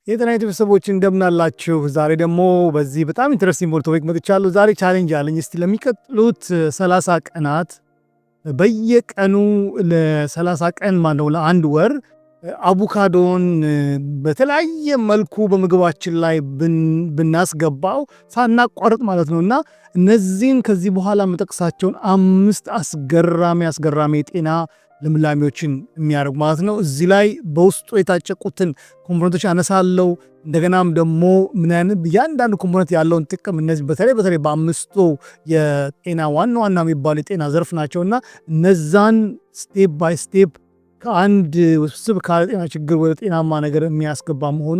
የጤናይቱ ቤተሰቦች እንደምናላችሁ ዛሬ ደግሞ በዚህ በጣም ኢንትረስቲንግ ቶፒክ መጥቻለሁ። ዛሬ ቻሌንጅ አለኝ። እስቲ ለሚቀጥሉት 30 ቀናት በየቀኑ ለ30 ቀን ማነው ለአንድ ወር አቮካዶን በተለያየ መልኩ በምግባችን ላይ ብናስገባው ሳናቋርጥ ማለት ነውና እነዚህን ከዚህ በኋላ መጠቅሳቸውን 5 አስገራሚ የጤና ልምላሜዎችን የሚያደርጉ ማለት ነው። እዚህ ላይ በውስጡ የታጨቁትን ኮምፖነንቶች አነሳለሁ። እንደገናም ደግሞ ምን አይነት ያንዳንዱ ኮምፖነንት ያለውን ጥቅም እነዚህ በተለይ በአምስቱ የጤና ዋና የሚባሉ የጤና ዘርፍ ናቸውና እነዛን ስቴፕ ባይ ስቴፕ ከአንድ ውስብስብ ጤና ችግር ወደ ጤናማ ነገር የሚያስገባ መሆኑ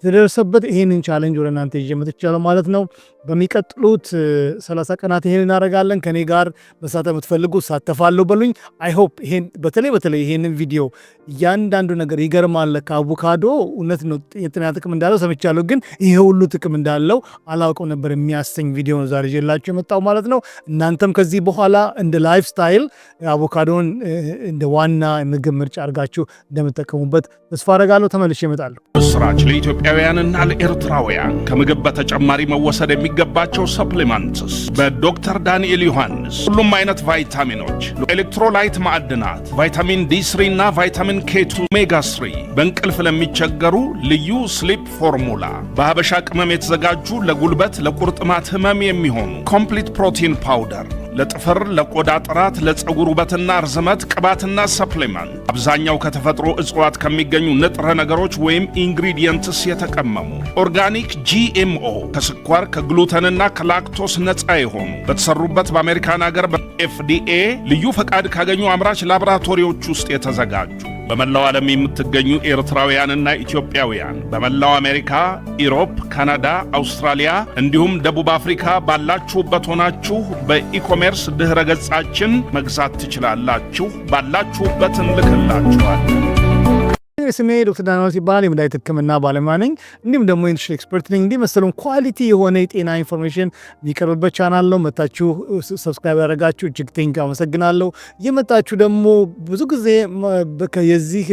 ተደረሰበት። ይሄንን ቻሌንጅ ወደ እናንተ ይዤ መጥቻለሁ ማለት ነው። በሚቀጥሉት 30 ቀናት ይሄን እናደርጋለን። ከኔ ጋር መሳተፍ የምትፈልጉ ሳተፋለሁ በሉኝ። አይ ሆፕ ይሄን በተለይ ይሄንን ቪዲዮ እያንዳንዱ ነገር ይገርማል። ከአቮካዶ እውነት ነው የጤና ጥቅም እንዳለው ሰምቻለሁ፣ ግን ይሄ ሁሉ ጥቅም እንዳለው አላውቀው ነበር የሚያሰኝ ቪዲዮ ነው ዛሬ ይዤላችሁ የመጣው ማለት ነው። እናንተም ከዚህ በኋላ እንደ ላይፍ ስታይል አቮካዶን እንደ ዋና ምግብ ምርጫ አድርጋችሁ እንደምትጠቀሙበት ተስፋ አደርጋለሁ። ተመልሼ እመጣለሁ። ስራች ለኢትዮጵያውያንና ለኤርትራውያን ከምግብ በተጨማሪ መወሰድ የሚገባቸው ሰፕሊመንትስ በዶክተር ዳንኤል ዮሐንስ ሁሉም አይነት ቫይታሚኖች፣ ኤሌክትሮላይት፣ ማዕድናት፣ ቫይታሚን ዲ3 እና ቫይታሚን ኬ2፣ ኦሜጋ 3 በእንቅልፍ ለሚቸገሩ ልዩ ስሊፕ ፎርሙላ በሀበሻ ቅመም የተዘጋጁ ለጉልበት ለቁርጥማት ህመም የሚሆኑ ኮምፕሊት ፕሮቲን ፓውደር ለጥፍር፣ ለቆዳ ጥራት፣ ለፀጉር ውበትና ርዝመት ቅባትና ሰፕሊመንት አብዛኛው ከተፈጥሮ እጽዋት ከሚገኙ ንጥረ ነገሮች ወይም ኢንግሪዲየንትስ የተቀመሙ ኦርጋኒክ ጂኤምኦ ከስኳር ከግሉተንና ከላክቶስ ነፃ የሆኑ በተሰሩበት በአሜሪካን ሀገር በኤፍዲኤ ልዩ ፈቃድ ካገኙ አምራች ላቦራቶሪዎች ውስጥ የተዘጋጁ በመላው ዓለም የምትገኙ ኤርትራውያንና ኢትዮጵያውያን በመላው አሜሪካ፣ ኢሮፕ፣ ካናዳ፣ አውስትራሊያ እንዲሁም ደቡብ አፍሪካ ባላችሁበት ሆናችሁ በኢኮሜርስ ድህረ ገጻችን መግዛት ትችላላችሁ። ባላችሁበት እንልክላችኋለን። ስሜ ዶክተር ዳንኤል ይባላል። የመድኃኒት ሕክምና ባለሙያ ነኝ። እንዲሁም ደግሞ ኢንዱስትሪ ኤክስፐርት ነኝ። እንዲህ መሰሉን ኳሊቲ የሆነ የጤና ኢንፎርሜሽን የሚቀርብበት ቻናል ነው። መታችሁ ሰብስክራይብ ያደረጋችሁ እጅግ ቴንክ አመሰግናለሁ። እየመጣችሁ ደግሞ ብዙ ጊዜ የዚህ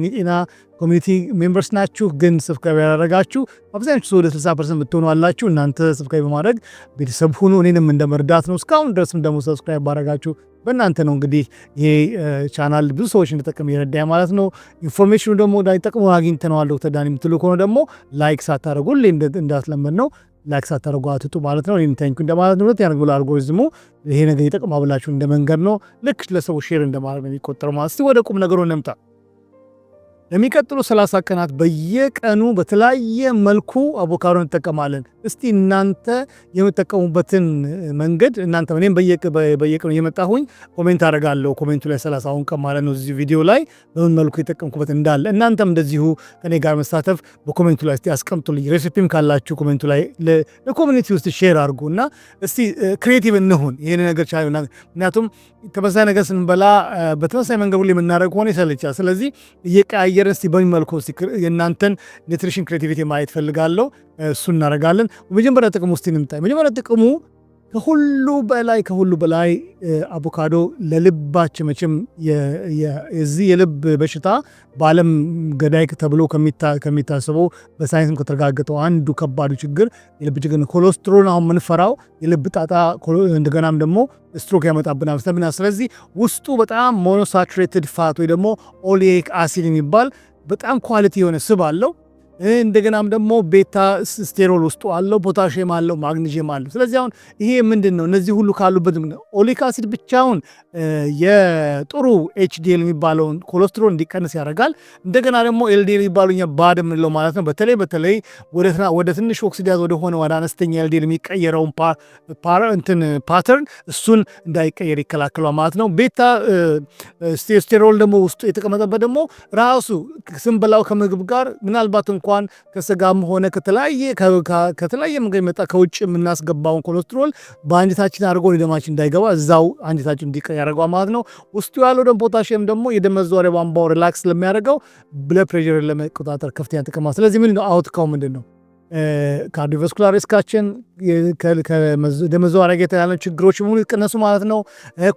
የጤና ኮሚኒቲ ሜምበርስ ናችሁ፣ ግን ሰብስክራይብ ያደረጋችሁ አብዛኞቹ ወደ 60% ብትሆኑ አላችሁ። እናንተ ሰብስክራይብ በማድረግ ቤተሰብ ሁኑ። እኔንም እንደመርዳት ነው። እስካሁን ድረስም ደግሞ ሰብስክራይብ ባደረጋችሁ በእናንተ ነው እንግዲህ ይሄ ቻናል ብዙ ሰዎች እንዲጠቀም ይረዳል ማለት ነው። ኢንፎርሜሽኑ ደግሞ እንዳይጠቅሙ አግኝተነዋል ዶክተር ዳኒ የምትሉ ከሆነ ደግሞ ላይክ ሳታደርጉ እንዳትለመድ ነው። ላይክ ሳታደርጉ አትጡ ማለት ነው። ይህን ታንኩ እንደማለት ነው። ያንግ ብሎ አልጎሪዝሙ ይሄ ነገር ይጠቅማ ብላችሁ እንደመንገር ነው። ልክ ለሰው ሼር እንደማድረግ ነው የሚቆጠረው ማለት። እስቲ ወደ ቁም ነገሩ እንምጣ። ለሚቀጥሉ 30 ቀናት በየቀኑ በተለያየ መልኩ አቮካዶን እንጠቀማለን። እስቲ እናንተ የምትጠቀሙበትን መንገድ እናንተ እኔም በየቀኑ እየመጣሁኝ ኮሜንት አደርጋለሁ። ኮሜንቱ ላይ 30 ቀን ማለት ነው እዚህ ቪዲዮ ላይ በምን መልኩ የጠቀምኩበት እንዳለ እናንተም እንደዚሁ ከኔ ጋር መሳተፍ በኮሜንቱ ላይ እስቲ አስቀምጡልኝ። ሬሲፒም ካላችሁ ኮሜንቱ ላይ ለኮሚኒቲ ውስጥ ሼር አድርጉና እስቲ ክሬቲቭ እንሁን። ይሄን ነገር ቻዩ። ምክንያቱም ተመሳሳይ ነገር ስንበላ በተመሳሳይ መንገድ ሁሉ የምናደርግ ሆነ ይሰለቻል። ስለዚህ እየቀያየርን እስቲ በምን መልኩ የእናንተን ኒትሪሽን ክሬቲቪቲ ማየት ፈልጋለሁ። እሱ እናደርጋለን። በመጀመሪያ ጥቅሙ ውስጥ እንምጣ። መጀመሪያ ጥቅሙ ከሁሉ በላይ አቮካዶ ለልባችን መቼም የዚህ የልብ በሽታ በዓለም ገዳይ ተብሎ ከሚታሰበው በሳይንስም ከተረጋገጠው አንዱ ከባዱ ችግር የልብ ችግር ነው። ኮሌስትሮል አሁን የምንፈራው የልብ ጣጣ እንደገናም ደግሞ ስትሮክ ያመጣብናል። ስለዚህ ውስጡ በጣም ሞኖሳቹሬትድ ፋት ወይ ደግሞ ኦሊክ አሲድ የሚባል በጣም ኳሊቲ የሆነ ስብ አለው። እንደገናም ደግሞ ቤታ ስቴሮል ውስጡ አለው፣ ፖታሺየም አለው፣ ማግኒዥየም አለው። ስለዚህ አሁን ይሄ ምንድነው? እነዚህ ሁሉ ካሉበት ኦሊክ አሲድ ብቻውን የጥሩ ኤችዲኤል የሚባለውን ኮሌስትሮል እንዲቀንስ ያደርጋል። እንደገና ደግሞ ኤልዲኤል የሚባለው ባድ የምንለው ማለት ነው። በተለይ ወደ ትንሽ ኦክሲዳይዝ ወደ ሆነ ወደ አነስተኛ ኤልዲኤል የሚቀየረውን ፓተርን እሱን እንዳይቀየር ይከላከሏል ማለት ነው። ቤታ ስቴሮል ደግሞ ውስጡ የተቀመጠበት ደግሞ ራሱ ስንበላው ከምግብ ጋር ምናልባት እንኳን ከስጋም ሆነ ከተለያየ መንገድ መጣ ከውጭ የምናስገባውን ኮሌስትሮል በአንጀታችን አድርጎ ደማችን እንዳይገባ እዛው አንጀታችን እንዲቀር ያደርገዋል ማለት ነው። ውስጡ ያለው ደግሞ ፖታሺየም ደግሞ የደም መዘዋወሪያ ቧንቧው ሪላክስ ስለሚያደርገው ብለድ ፕሬሸርን ለመቆጣጠር ከፍተኛ ጥቅም። ስለዚህ ምንድነው አውትካው ምንድነው? ካርዲዮቫስኩላር ሪስካችን ከደም መዘዋወሪያ ጋር ያሉ ችግሮች ሙሉ ይቀነሱ ማለት ነው።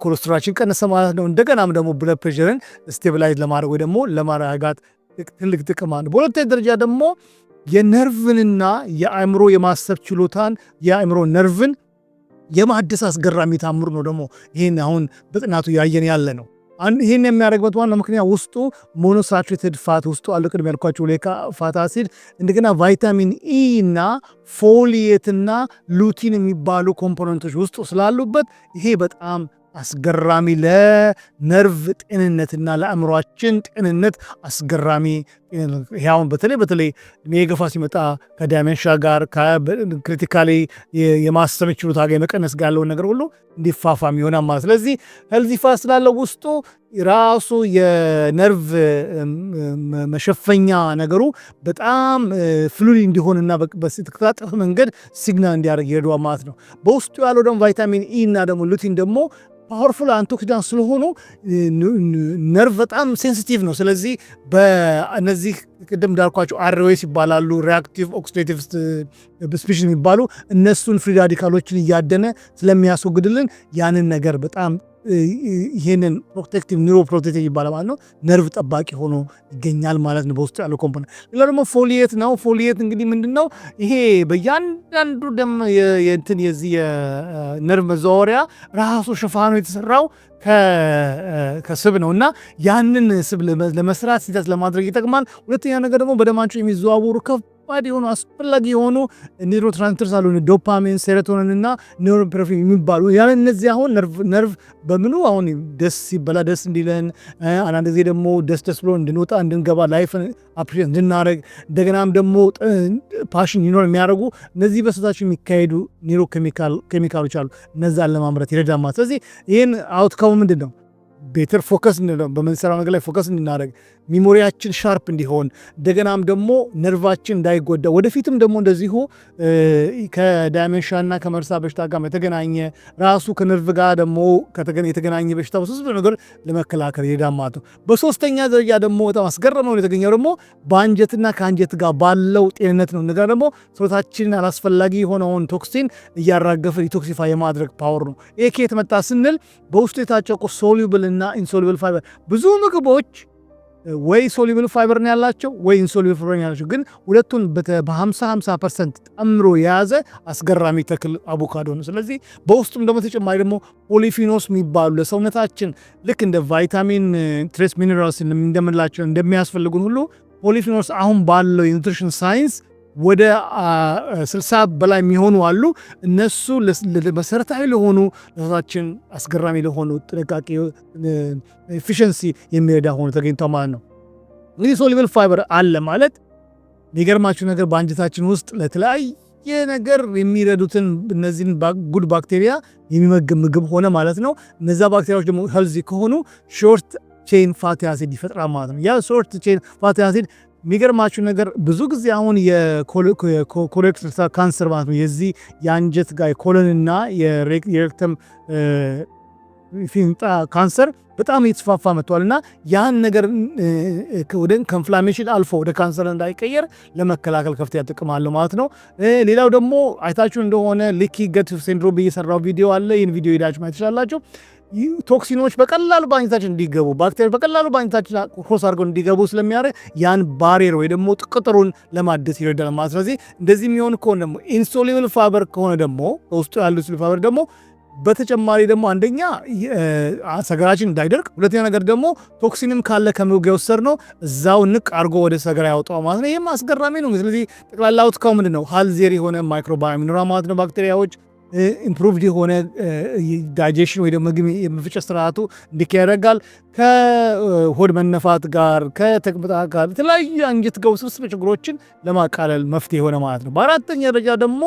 ኮሌስትሮላችን ቀነሰ ማለት ነው። እንደገናም ደግሞ ብለድ ፕሬሸርን ስቴቢላይዝ ለማድረግ ወይ ደግሞ ለማረጋጋት ትልቅ ጥቅም አለው። በሁለተኛ ደረጃ ደግሞ የነርቭንና የአእምሮ የማሰብ ችሎታን የአእምሮ ነርቭን የማደስ አስገራሚ ታምር ነው። ደግሞ ይህን አሁን በጥናቱ ያየን ያለ ነው። ይህን የሚያደርግበት ዋና ምክንያት ውስጡ ሞኖሳቹሬትድ ፋት ውስጡ አለ ቅድም ያልኳቸው ኦሌይክ ፋቲ አሲድ እንደገና ቫይታሚን ኢ እና ፎሊየትና ሉቲን የሚባሉ ኮምፖነንቶች ውስጡ ስላሉበት ይሄ በጣም አስገራሚ ለነርቭ ጤንነትና ለአእምሯችን ጤንነት አስገራሚ ያውን በተለይ የገፋ ሲመጣ ከዳይሜንሻ ጋር ክሪቲካሊ የማሰብ ችሎታ ጋር የመቀነስ ጋር ያለውን ነገር ሁሉ እንዲፋፋም ይሆናል ማለት። ስለዚህ ሄልዚ ፋት ስላለው ውስጡ ራሱ የነርቭ መሸፈኛ ነገሩ በጣም ፍሉድ እንዲሆንና በተከታተለ መንገድ ሲግናል እንዲያደርግ ይረዳዋል ማለት ነው። በውስጡ ያለው ደግሞ ቫይታሚን ኢ እና ደግሞ ሉቲን ደግሞ ፓወርፉል አንቲኦክሲዳንት ስለሆኑ ነርቭ በጣም ሴንሲቲቭ ነው። ስለዚህ በእነዚህ ቅድም እንዳልኳቸው አርኦኤስ ይባላሉ፣ ሪአክቲቭ ኦክሲዴቲቭ ስፔሺስ የሚባሉ እነሱን ፍሪ ራዲካሎችን እያደነ ስለሚያስወግድልን ያንን ነገር በጣም ይህንን ፕሮቴክቲቭ ኒውሮ ፕሮቴክቲቭ ይባላል ማለት ነው። ነርቭ ጠባቂ ሆኖ ይገኛል ማለት ነው በውስጡ ያለው ኮምፖነንት። ሌላ ደግሞ ፎሊየት ነው። ፎሊየት እንግዲህ ምንድነው? ይሄ በእያንዳንዱ ደም የዚህ የነርቭ መዘዋወሪያ ራሱ ሽፋኑ የተሰራው ከስብ ነው እና ያንን ስብ ለመስራት ሲዳስ ለማድረግ ይጠቅማል። ሁለተኛ ነገር ደግሞ በደማቸው የሚዘዋወሩ ከባድ የሆኑ አስፈላጊ የሆኑ ኒውሮትራንስሚተርስ አሉ፣ ዶፓሚን፣ ሴሮቶኒን እና ኒውሮፔርፊን የሚባሉ ያን እነዚህ አሁን ነርቭ በምኑ አሁን ደስ ሲበላ ደስ እንዲለን አንዳንድ ጊዜ ደግሞ ደስ ብሎ እንድንወጣ እንድንገባ ላይፍ አፕሪሼት እንድናደርግ እንደገናም ደግሞ ፓሽን ይኖር የሚያደርጉ እነዚህ በሰውነታችን የሚካሄዱ ኒውሮ ኬሚካሎች አሉ። እነዛን ለማምረት ይረዳል ማለት። ስለዚህ ይህን አውትካሙ ምንድን ነው? ቤተር ፎከስ በምንሰራው ነገር ላይ ፎከስ እንድናደርግ ሚሞሪያችን ሻርፕ እንዲሆን እንደገናም ደግሞ ነርቫችን እንዳይጎዳ ወደፊትም ደግሞ እንደዚሁ ከዳይሜንሻና ከመርሳ በሽታ ጋር የተገናኘ ራሱ ከነርቭ ጋር ደግሞ የተገናኘ በሽታ በሶስት ነገር ለመከላከል ይረዳል ማለት ነው። በሶስተኛ ደረጃ ደግሞ በጣም አስገራሚ የተገኘው ደግሞ በአንጀትና ከአንጀት ጋር ባለው ጤንነት ነው። ነገር ደግሞ ሰውነታችንን አላስፈላጊ የሆነውን ቶክሲን እያራገፈ ዲቶክሲፋይ የማድረግ ፓወር ነው። ይሄ ከየት መጣ ስንል በውስጡ የታጨቁ ሶሉብል እና ኢንሶሉብል ፋይበር ብዙ ምግቦች ወይ ሶሉብል ፋይበር ነው ያላቸው ወይ ኢንሶሉብል ፋይበር ነው ያላቸው፣ ግን ሁለቱን በ50% ጠምሮ የያዘ አስገራሚ ተክል አቮካዶ ነው። ስለዚህ በውስጡም ደግሞ ተጨማሪ ደግሞ ፖሊፊኖስ የሚባሉ ለሰውነታችን ልክ እንደ ቫይታሚን ትሬስ ሚነራልስ እንደምንላቸው እንደሚያስፈልጉን ሁሉ ፖሊፊኖስ አሁን ባለው የኒውትሪሽን ሳይንስ ወደ 60 በላይ የሚሆኑ አሉ። እነሱ መሰረታዊ ለሆኑ ለራሳችን አስገራሚ ለሆኑ ጥንቃቄ ኤፊሽንሲ የሚረዳ ሆኖ ተገኝቷል ማለት ነው። እንግዲህ ሶሉብል ፋይበር አለ ማለት የሚገርማችሁ ነገር በአንጀታችን ውስጥ ለተለያየ ነገር የሚረዱትን እነዚህን ጉድ ባክቴሪያ የሚመግብ ምግብ ሆነ ማለት ነው። እነዛ ባክቴሪያዎች ደግሞ ሄልዚ ከሆኑ ሾርት ቼን ፋቲ አሲድ ይፈጥራል ማለት ነው። ያ ሾርት ቼን ፋቲ አሲድ የሚገርማችሁ ነገር ብዙ ጊዜ አሁን የኮሎሬክታል ካንሰር ማለት ነው የዚህ የአንጀት ጋር የኮሎንና የሬክተም ፊንጣ ካንሰር በጣም እየተስፋፋ መጥቷል እና ያን ነገር ወደ ከኢንፍላሜሽን አልፎ ወደ ካንሰር እንዳይቀየር ለመከላከል ከፍተኛ ጥቅም አለው ማለት ነው። ሌላው ደግሞ አይታችሁ እንደሆነ ሊኪ ገት ሲንድሮም እየሰራው ቪዲዮ አለ። ይህን ቪዲዮ ሄዳችሁ ማየት ትችላላችሁ። ቶክሲኖች በቀላሉ በአንጀታችን እንዲገቡ ባክቴሪያ በቀላሉ በአንጀታችን ክሮስ አድርገው እንዲገቡ ስለሚያደርግ ያን ባሪየር ወይ ደግሞ ቅጥሩን ለማደስ ይረዳል ማለት። ስለዚህ እንደዚህ የሚሆን ከሆነ ደግሞ ኢንሶሉብል ፋይበር ከሆነ ደግሞ በውስጡ ያሉ ኢንሶሉብል ፋይበር ደግሞ በተጨማሪ ደግሞ አንደኛ ሰገራችን እንዳይደርቅ፣ ሁለተኛ ነገር ደግሞ ቶክሲንም ካለ ከምግብ የወሰድነው እዛው ንቅ አድርጎ ወደ ሰገራ ያወጣው ማለት ነው። ይህም አስገራሚ ነው። ስለዚህ ጠቅላላ አውትካሙ ምንድን ነው? ሄልዚ የሆነ ማይክሮባዮም ይኖራል ማለት ነው። ባክቴሪያዎች ኢምፕሩቭድ የሆነ ዳይጀሽን ወይ ደግሞ ምግብ የመፍጨት ስርዓቱ እንዲካሄድ ያደርጋል። ከሆድ መነፋት ጋር ከተቅማጥ ጋር የተለያዩ አንጀት ጋር ውስብስብ ችግሮችን ለማቃለል መፍትሄ የሆነ ማለት ነው። በአራተኛ ደረጃ ደግሞ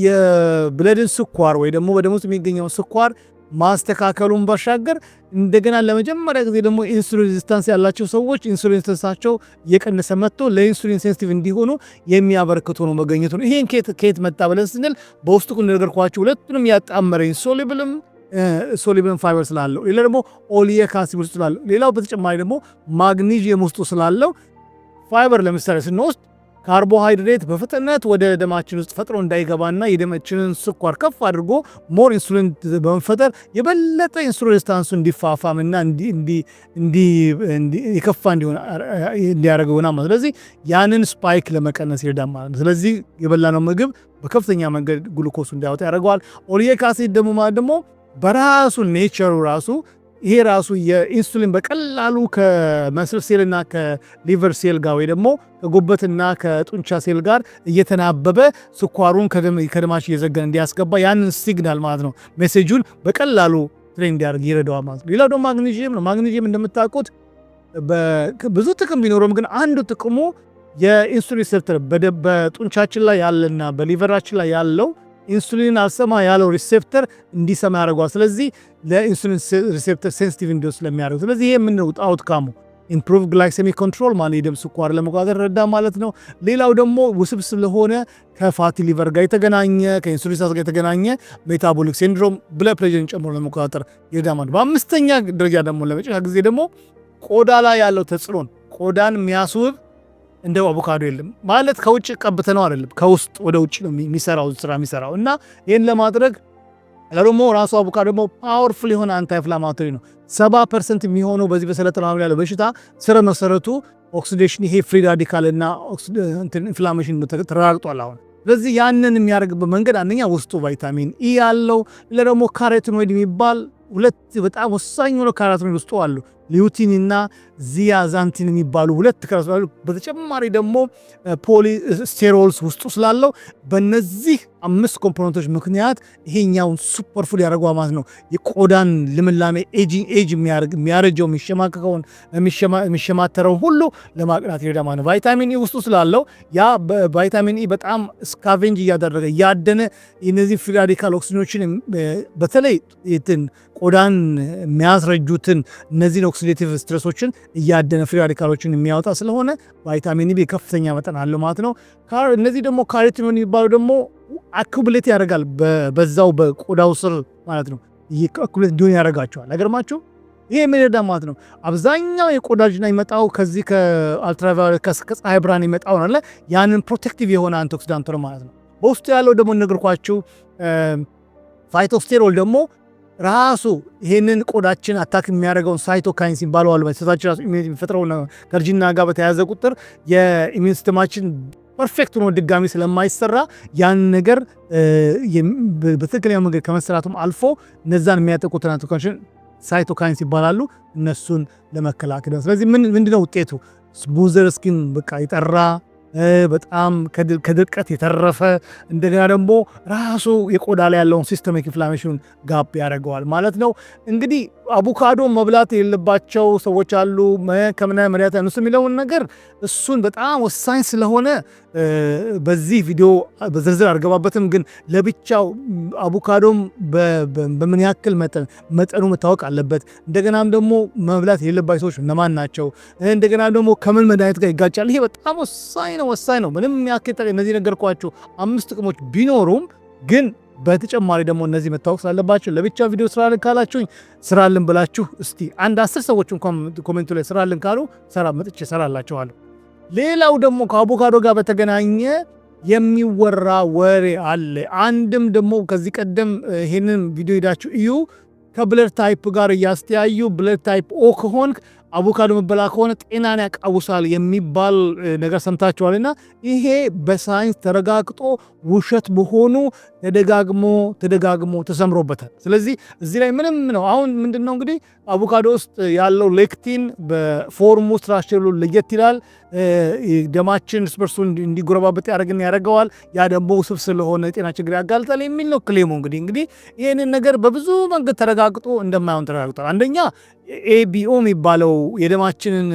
የብለድን ስኳር ወይ ደግሞ በደም ውስጥ የሚገኘው ስኳር ማስተካከሉን ባሻገር እንደገና ለመጀመሪያ ጊዜ ደግሞ ኢንሱሊን ሬዚስታንስ ያላቸው ሰዎች ኢንሱሊን ሬዚስታንሳቸው እየቀነሰ መጥቶ ለኢንሱሊን ሴንሲቲቭ እንዲሆኑ የሚያበረክቱ ነው መገኘቱ ነው። ይሄን ከየት መጣ ብለን ስንል በውስጡ እንደነገርኳችሁ ሁለቱንም ያጣመረ ኢንሶሉብልም ሶሉብል ፋይበር ስላለው፣ ሌላ ደግሞ ኦሊክ አሲድ ውስጥ ስላለው፣ ሌላው በተጨማሪ ደግሞ ማግኒዥየም ውስጡ ስላለው ፋይበር ለምሳሌ ስንወስድ ካርቦሃይድሬት በፍጥነት ወደ ደማችን ውስጥ ፈጥሮ እንዳይገባና የደማችንን ስኳር ከፍ አድርጎ ሞር ኢንሱሊን በመፈጠር የበለጠ ኢንሱሊን ሬዚስታንሱ እንዲፋፋምና የከፋ እንዲሆን እንዲያደርገውና ማለት ስለዚህ ያንን ስፓይክ ለመቀነስ ይረዳል ማለት ነው። ስለዚህ የበላነው ምግብ በከፍተኛ መንገድ ግሉኮስ እንዲያወጣ ያደርገዋል። ኦሊክ አሲድ ደግሞ ማለት ደግሞ በራሱ ኔቸሩ ራሱ ይሄ ራሱ የኢንሱሊን በቀላሉ ከመስል ሴልና ከሊቨር ሴል ጋር ወይ ደግሞ ከጉበትና ከጡንቻ ሴል ጋር እየተናበበ ስኳሩን ከደማችን እየዘገነ እንዲያስገባ ያንን ሲግናል ማለት ነው ሜሴጁን በቀላሉ ትሬን እንዲያደርግ ይረዳዋል ማለት ነው። ሌላው ደግሞ ማግኒዥየም ነው። ማግኒዥየም እንደምታውቁት ብዙ ጥቅም ቢኖረውም ግን አንዱ ጥቅሙ የኢንሱሊን ሪሴፕተር በጡንቻችን ላይ ያለና በሊቨራችን ላይ ያለው ኢንሱሊን አልሰማ ያለው ሪሴፕተር እንዲሰማ ያደርገዋል። ስለዚህ ለኢንሱሊን ሪሴፕተር ሴንሲቲቭ እንዲሆን ስለሚያደርግ ስለዚህ ይሄ ምን ነው አውትካሙ ኢምፕሩቭ ግላይሴሚክ ኮንትሮል ማለት የደም ስኳር ለመቆጣጠር ረዳ ማለት ነው። ሌላው ደግሞ ውስብስብ ስለሆነ ከፋቲ ሊቨር ጋር የተገናኘ ከኢንሱሊን ጋር የተገናኘ ሜታቦሊክ ሲንድሮም ብለድ ፕሬሸርን ጨምሮ ለመቆጣጠር ይረዳ ማለት። በአምስተኛ ደረጃ ደግሞ ለመጨረሻ ጊዜ ደግሞ ቆዳ ላይ ያለው ተጽዕኖን ቆዳን የሚያስውብ እንደ አቮካዶ የለም ማለት ከውጭ ቀብተነው አይደለም ከውስጥ ወደ ውጭ ነው የሚሰራው ስራ የሚሰራው እና ይሄን ለማድረግ ደግሞ ራሱ አቮካዶ ደግሞ ፓወርፉል የሆነ አንታይ ኢንፍላማቶሪ ነው። 70% የሚሆነው በዚህ በሰለጠናው ያለው በሽታ ስረ መሰረቱ ኦክሲዴሽን ይሄ ፍሪ ራዲካል እና ኢንፍላሜሽን ተረጋግጧል አሁን። ስለዚህ ያንን የሚያደርግበት መንገድ አንደኛ ውስጡ ቫይታሚን ኢ ያለው ለደግሞ ካሮቲኖይድ የሚባል ሁለት በጣም ወሳኝ ነው ካሮቲኖይድ ውስጡ አሉ ሊዩቲን እና ዚያዛንቲን የሚባሉ ሁለት ካሮቲኖይድ በተጨማሪ ደግሞ ፖሊስቴሮልስ ውስጡ ስላለው በእነዚህ 5 ኮምፖነንቶች ምክንያት ይሄኛውን ሱፐርፉል ያደርገዋል ማለት ነው። የቆዳን ልምላሜ ኤጅ የሚያረጀው የሚሸማተረው ሁሉ ለማቅናት ይረዳ ማለት ነው። ቫይታሚን ኢ ውስጡ ስላለው ያ ቫይታሚን ኢ በጣም ስካቬንጅ እያደረገ እያደነ እነዚህ ፍሪ ራዲካል ኦክሲጅኖችን በተለይ ቆዳን የሚያስረጁትን እነዚህን ኦክሲዴቲቭ ስትረሶችን እያደነ ፍሪ ራዲካሎችን የሚያወጣ ስለሆነ ቫይታሚን ቢ ከፍተኛ መጠን አለው ማለት ነው። እነዚህ ደግሞ ካሮቲኖይድ የሚባሉ ደግሞ አኩሙሌት ያደርጋል በዛው በቆዳው ስር ማለት ነው። ይህ አኩሙሌት እንዲሆን ያደርጋቸዋል። አይገርማችሁ? ይሄ የሚረዳ ማለት ነው። አብዛኛው የቆዳጅና ይመጣው ከዚህ ከአልትራቫዮሌት ከፀሐይ ብርሃን ይመጣው ነው። ያንን ፕሮቴክቲቭ የሆነ አንቲኦክሲዳንት ነው ማለት ነው። በውስጡ ያለው ደግሞ ነገርኳችሁ ፋይቶስቴሮል ደግሞ ራሱ ይሄንን ቆዳችን አታክ የሚያደርገውን ሳይቶካይንስ ይባላል። በሰታችን ራሱ ኢሚዩኒቲ የሚፈጥረው ከእርጅና ጋር በተያያዘ ቁጥር የኢሚዩን ሲስተማችን ፐርፌክት ሆኖ ድጋሚ ስለማይሰራ ያን ነገር በትክክለኛ መንገድ ከመሰራቱም አልፎ እነዛን የሚያጠቁትን ሳይቶካይንስ ይባላሉ። እነሱን ለመከላከል ስለዚህ ምንድነው ውጤቱ? ስሙዘር ስኪን በቃ ይጠራ በጣም ከድርቀት የተረፈ እንደገና ደግሞ ራሱ የቆዳ ላይ ያለውን ሲስተሚክ ኢንፍላሜሽን ጋፕ ያደርገዋል ማለት ነው። እንግዲህ አቮካዶ መብላት የሌለባቸው ሰዎች አሉ ከምን መድኃኒት ያነሱ የሚለውን ነገር እሱን በጣም ወሳኝ ስለሆነ በዚህ ቪዲዮ በዝርዝር አልገባበትም። ግን ለብቻው አቮካዶም በምን ያክል መጠኑ መታወቅ አለበት። እንደገናም ደግሞ መብላት የሌለባቸው ሰዎች እነማን ናቸው፣ እንደገና ደግሞ ከምን መድኃኒት ጋር ይጋጫል። ይሄ በጣም ወሳኝ ነው። ምንም ያክል እነዚህ ነገርኳቸው 5 ጥቅሞች ቢኖሩም ግን በተጨማሪ ደግሞ እነዚህ መታወቅ ስላለባቸው ለብቻ ቪዲዮ ስራልን ካላችሁኝ ስራልን ብላችሁ እስቲ አንድ 10 ሰዎች እንኳን ኮሜንቱ ላይ ስራልን ካሉ መጥቼ ሰራላችኋለሁ። ሌላው ደግሞ ከአቮካዶ ጋር በተገናኘ የሚወራ ወሬ አለ። አንድም ደግሞ ከዚህ ቀደም ይሄንን ቪዲዮ ሄዳችሁ እዩ ከብለድ ታይፕ ጋር እያስተያዩ ብለድ ታይፕ ኦ ከሆንክ አቮካዶ መበላ ከሆነ ጤናን ያቃውሳል የሚባል ነገር ሰምታችኋልና ይሄ በሳይንስ ተረጋግጦ ውሸት መሆኑ ተደጋግሞ ተሰምሮበታል። ስለዚህ እዚህ ላይ ምንም ነው። አሁን ምንድነው እንግዲህ አቮካዶ ውስጥ ያለው ሌክቲን በፎርሙ ስትራክቸሩ ለየት ይላል። ደማችን ስፐርሱ እንዲጎረባበት ያደርገዋል። ያ ደግሞ ውስብስብ ስለሆነ ጤና ችግር ያጋልጣል የሚል ነው ክሌሙ። እንግዲህ ይህንን ነገር በብዙ መንገድ ተረጋግጦ እንደማይሆን ተረጋግጧል። አንደኛ ኤቢኦ የሚባለው የደማችንን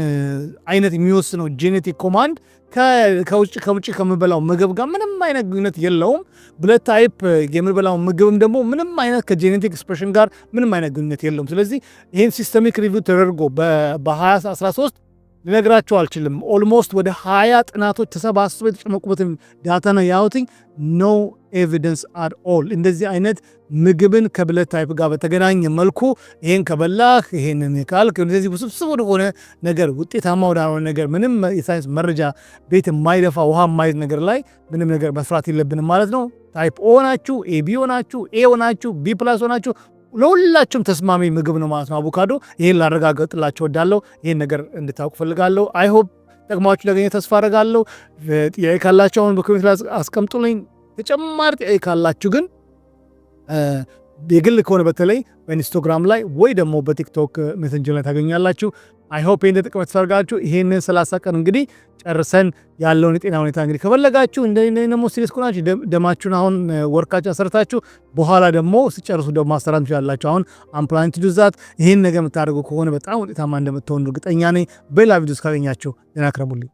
አይነት የሚወስነው ጄኔቲክ ኮማንድ ከውጭ ከምንበላው ምግብ ጋር ምንም አይነት ግንኙነት የለውም። ብለድ ታይፕ የምንበላው ምግብም ደግሞ ምንም አይነት ከጄኔቲክ ኤክስፕሬሽን ጋር ምንም አይነት ግንኙነት የለውም። ስለዚህ ይህን ሲስተሚክ ሪቪው ተደርጎ በ2013 ልነግራችሁ አልችልም። ኦልሞስት ወደ 20 ጥናቶች ተሰባስበው የተጨመቁበትን ዳታ ነው ያውትኝ። ኖ ኤቪደንስ አት ኦል እንደዚህ አይነት ምግብን ከብለድ ታይፕ ጋር በተገናኘ መልኩ ይሄን ከበላህ ይሄንን ካልክ እንደዚህ ውስብስብ ወደሆነ ነገር ውጤታማ ወደሆነ ነገር ምንም የሳይንስ መረጃ ቤት የማይደፋ ውሃ የማይዝ ነገር ላይ ምንም ነገር መስራት የለብንም ማለት ነው። ታይፕ ኦ ናችሁ፣ ኤቢ ሆናችሁ፣ ኤ ሆናችሁ፣ ቢ ፕላስ ሆናችሁ ለሁላችሁም ተስማሚ ምግብ ነው ማለት ነው አቮካዶ። ይሄን ላረጋግጥላችሁ እወዳለሁ። ይሄን ነገር እንድታውቁ ፈልጋለሁ። አይ ሆፕ ጠቅማችሁ ለገኘ ተስፋ አደርጋለሁ። ጥያቄ ካላችሁ አሁን በኮሜንት ላይ አስቀምጡልኝ። ተጨማሪ ጥያቄ ካላችሁ ግን የግል ከሆነ በተለይ በኢንስታግራም ላይ ወይ ደግሞ በቲክቶክ ሜሴንጀር ላይ ታገኛላችሁ። አይ ሆፕ ይሄን ተጠቅማችሁ ተፈርጋችሁ ይሄንን 30 ቀን እንግዲህ ጨርሰን ያለውን የጤና ሁኔታ እንግዲህ ከፈለጋችሁ እንደነሞ ሲሪየስ ከሆናችሁ ደማችሁን አሁን ወርካችሁ አሰርታችሁ በኋላ ደግሞ ሲጨርሱ ደግሞ ማስተራት ትችላላችሁ። አሁን አምፕላንት ዱዛት ይሄን ነገር የምታደርጉ ከሆነ በጣም ውጤታማ እንደምትሆኑ እርግጠኛ ነኝ። በሌላ ቪዲዮስ ካገኛችሁ ደህና ክረሙልኝ።